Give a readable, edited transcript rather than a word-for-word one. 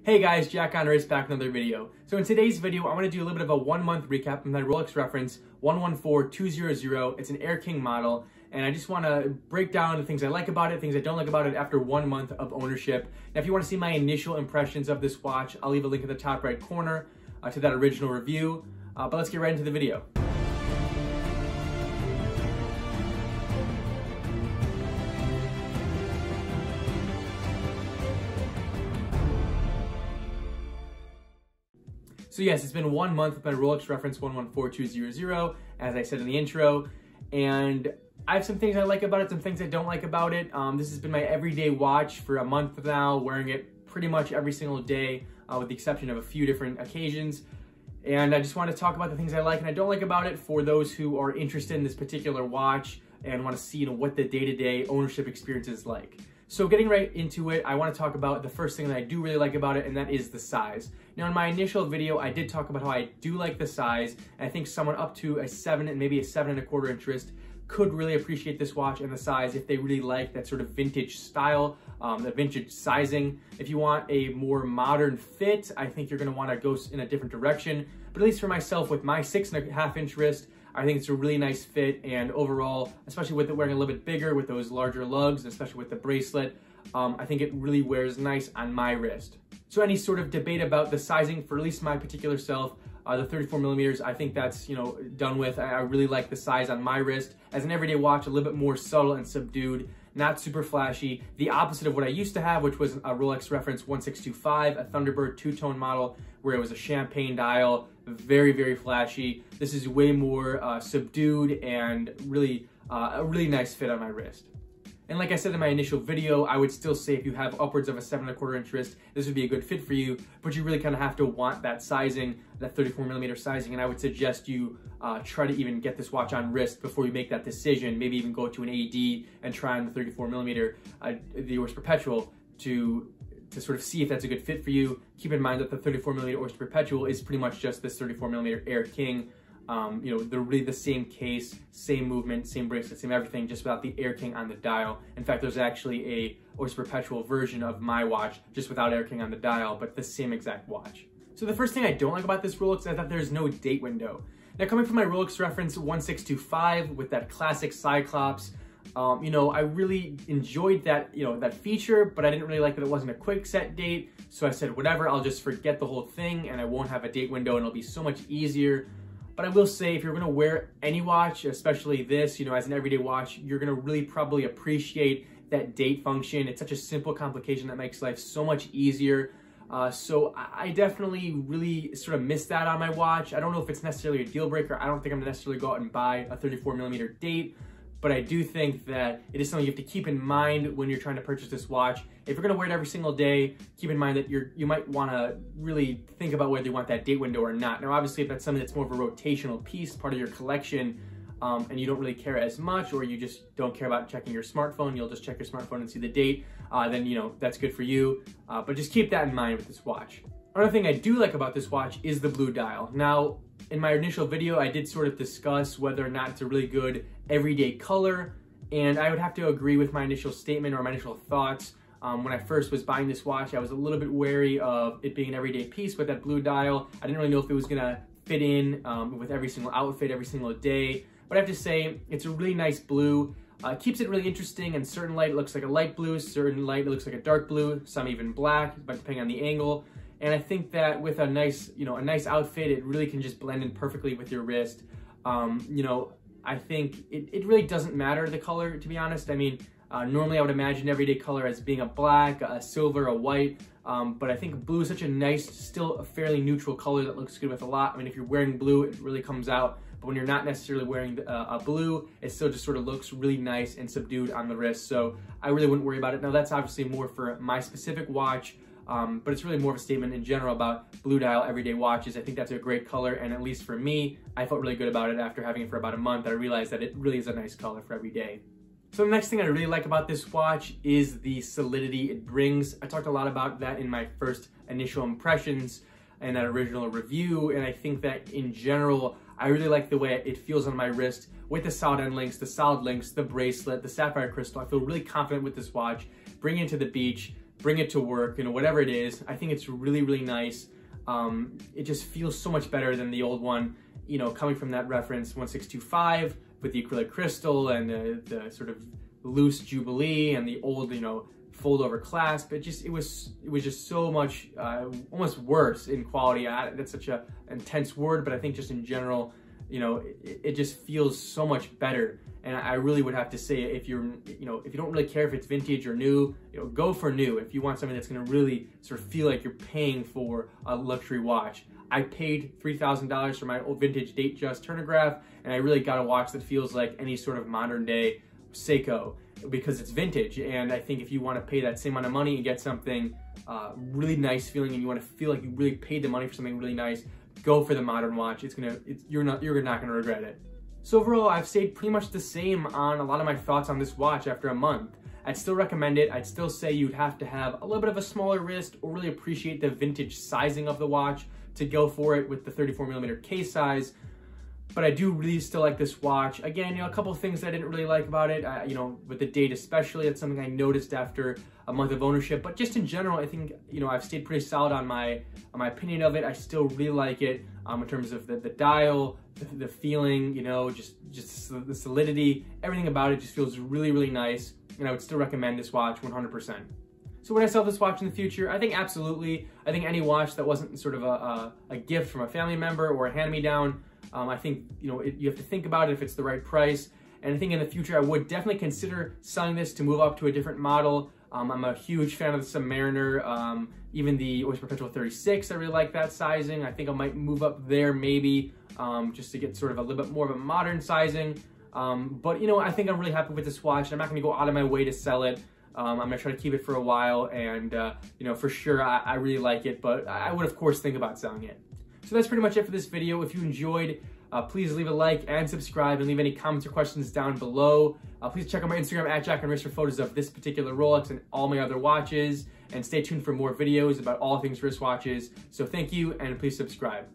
Hey guys, Jack on Wrist back with another video. So in today's video, I want to do a little bit of a 1 month recap of my Rolex reference 114200. It's an Air King model, and I just want to break down the things I like about it, things I don't like about it after 1 month of ownership. Now, if you want to see my initial impressions of this watch, I'll leave a link in the top right corner to that original review. But let's get right into the video. So yes, it's been 1 month with my Rolex reference 114200, as I said in the intro, and I have some things I like about it, some things I don't like about it. This has been my everyday watch for a month now, wearing it pretty much every single day, with the exception of a few different occasions. And I just want to talk about the things I like and I don't like about it for those who are interested in this particular watch and want to see, what the day-to-day ownership experience is like. So getting right into it, I want to talk about the first thing that I do really like about it, and that is the size. Now in my initial video, I did talk about how I do like the size, and I think someone up to a 7 and maybe a 7.25 inch wrist could really appreciate this watch and the size if they really like that sort of vintage style, the vintage sizing. If you want a more modern fit, I think you're going to want to go in a different direction. But at least for myself, with my 6.5 inch wrist, I think it's a really nice fit, and overall, especially with it wearing a little bit bigger with those larger lugs, especially with the bracelet, I think it really wears nice on my wrist. So any sort of debate about the sizing for at least my particular self, the 34 millimeters, I think that's, done with. I really like the size on my wrist. As an everyday watch, a little bit more subtle and subdued, not super flashy. The opposite of what I used to have, which was a Rolex reference 1625, a Thunderbird two-tone model, where it was a champagne dial, very, very flashy. This is way more subdued and really a really nice fit on my wrist. And like I said in my initial video, I would still say if you have upwards of a 7.25 inch wrist, this would be a good fit for you, but you really kind of have to want that sizing, that 34 millimeter sizing, and I would suggest you try to even get this watch on wrist before you make that decision. Maybe even go to an AD and try on the 34 millimeter, the Oyster Perpetual, to sort of see if that's a good fit for you. Keep in mind that the 34 millimeter Oyster Perpetual is pretty much just this 34 millimeter Air King. They're really the same case, same movement, same bracelet, same everything, just without the Air King on the dial. In fact, there's actually a Oyster Perpetual version of my watch, just without Air King on the dial, but the same exact watch. So the first thing I don't like about this Rolex is that there's no date window. Now, coming from my Rolex reference 1625 with that classic Cyclops, I really enjoyed that, that feature, but I didn't really like that it wasn't a quick set date. So I said, whatever, I'll just forget the whole thing and I won't have a date window, and it'll be so much easier. But I will say, if you're gonna wear any watch, especially this, as an everyday watch, you're gonna really probably appreciate that date function. It's such a simple complication that makes life so much easier. So I definitely really sort of miss that on my watch. I don't know if it's necessarily a deal breaker. I don't think I'm gonna necessarily go out and buy a 34 millimeter date, but I do think that it is something you have to keep in mind when you're trying to purchase this watch. If you're gonna wear it every single day, keep in mind that you might wanna really think about whether you want that date window or not. Now, obviously, if that's something that's more of a rotational piece, part of your collection, and you don't really care as much, or you just don't care about checking your smartphone, you'll just check your smartphone and see the date, then, that's good for you. But just keep that in mind with this watch. Another thing I do like about this watch is the blue dial. Now, in my initial video, I did sort of discuss whether or not it's a really good everyday color, and I would have to agree with my initial statement or my initial thoughts. When I first was buying this watch, I was a little bit wary of it being an everyday piece with that blue dial. I didn't really know if it was gonna fit in with every single outfit, every single day. But I have to say, it's a really nice blue. It keeps it really interesting. In certain light, it looks like a light blue. Certain light, it looks like a dark blue. Some even black, but depending on the angle. And I think that with a nice, a nice outfit, it really can just blend in perfectly with your wrist. I think it really doesn't matter the color, to be honest. I mean, normally I would imagine everyday color as being a black, a silver, a white, but I think blue is such a nice, still a fairly neutral color that looks good with a lot. I mean, if you're wearing blue, it really comes out, but when you're not necessarily wearing a blue, it still just sort of looks really nice and subdued on the wrist, so I really wouldn't worry about it. Now, that's obviously more for my specific watch, but it's really more of a statement in general about blue dial everyday watches. I think that's a great color, and at least for me, I felt really good about it after having it for about a month. I realized that it really is a nice color for every day. So the next thing I really like about this watch is the solidity it brings. I talked a lot about that in my first initial impressions and that original review, and I think that in general, I really like the way it feels on my wrist with the solid end links, the solid links, the bracelet, the sapphire crystal. I feel really confident with this watch. Bringing it to the beach, bring it to work, whatever it is. I think it's really, really nice. It just feels so much better than the old one, coming from that reference 1625 with the acrylic crystal and the sort of loose Jubilee and the old, fold over clasp. It was just so much, almost worse in quality. That's such an intense word, but I think just in general, it just feels so much better. And I really would have to say, if you don't really care if it's vintage or new, go for new. If you want something that's going to really sort of feel like you're paying for a luxury watch. I paid $3,000 for my old vintage Datejust Turnograph, and I really got a watch that feels like any sort of modern day Seiko because it's vintage. And I think if you want to pay that same amount of money and get something really nice feeling, and you want to feel like you really paid the money for something really nice, go for the modern watch. You're not gonna regret it. So overall, I've stayed pretty much the same on a lot of my thoughts on this watch after a month. I'd still recommend it. I'd still say you'd have to have a little bit of a smaller wrist or really appreciate the vintage sizing of the watch to go for it with the 34mm case size. But I do really still like this watch. Again, a couple of things I didn't really like about it, with the date especially. It's something I noticed after a month of ownership. But just in general, I think, I've stayed pretty solid on my opinion of it. I still really like it in terms of the dial, the feeling, just the solidity. Everything about it just feels really, really nice. And I would still recommend this watch 100%. So would I sell this watch in the future? I think absolutely. I think any watch that wasn't sort of a gift from a family member or a hand-me-down, I think, you have to think about it if it's the right price. And I think in the future, I would definitely consider selling this to move up to a different model. I'm a huge fan of the Submariner, even the Always Perpetual 36, I really like that sizing. I think I might move up there maybe, just to get sort of a little bit more of a modern sizing. But I think I'm really happy with this watch. I'm not gonna go out of my way to sell it. I'm gonna try to keep it for a while, and for sure, I really like it, but I would of course think about selling it. So that's pretty much it for this video. If you enjoyed, please leave a like and subscribe, and leave any comments or questions down below. Please check out my Instagram @JackOnWrist for photos of this particular Rolex and all my other watches, and stay tuned for more videos about all things wristwatches. So thank you, and please subscribe.